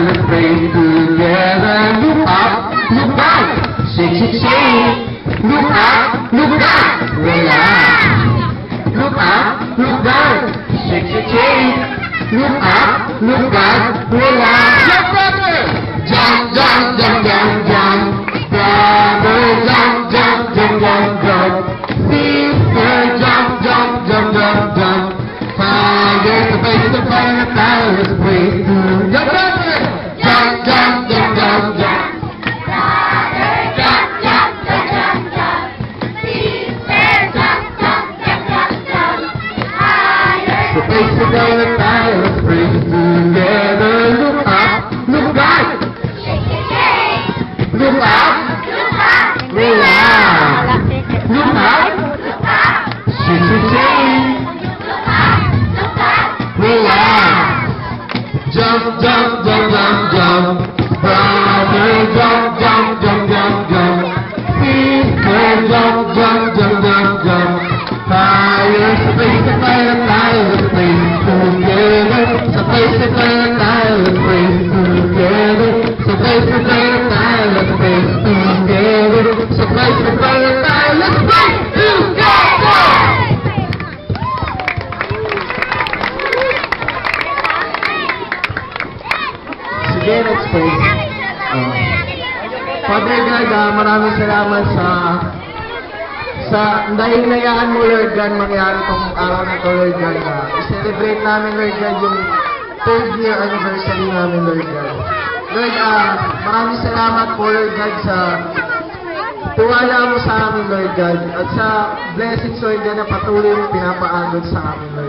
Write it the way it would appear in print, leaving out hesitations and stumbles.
let's praise together. Look up, look up, shake, shake, shake. Look up, relax. Look up, look down, shake, shake, shake. Look up, relax. Jump, brother! Jump, jump, jump, jump, jump. Brother, jump, jump, jump, jump, jump. Sister, jump, jump, jump, jump, jump. Fire, the face of fire, let's praise to jump, brother! Jump, jump, jump, jump, jump. Brother, jump, jump, jump, jump, jump. Sister, jump, jump, jump, jump, jump. Higher. The face of fire, let's praise together. Look up, look right. Shake, shake, shake. Look up, Look up. relax. Look up, Look up. shake, shake, shake. Look up. Look up. Relax. Jump, jump, jump, jump, jump. Brother, jump, jump, jump, jump, jump. Sister, jump, jump, jump, jump, jump. Fire, sa face of fire, tayo, let's praise together. Sa face of fire, tayo, let's praise together. Sa face of fire, tayo, let's praise together. Sa face of fire, tayo, let's praise together. Sige, let's pray. Father God, maraming salamat sa dahil nayaan mo, Lord God, mangyari itong araw na ito, Lord God. I-celebrate namin, Lord God, yung 3rd year anniversary namin, Lord God. Lord, maraming salamat po, Lord God, sa tiwala mo sa amin, Lord God, at sa blessings, Lord God, na patuloy mo pinapaagod sa amin, Lord.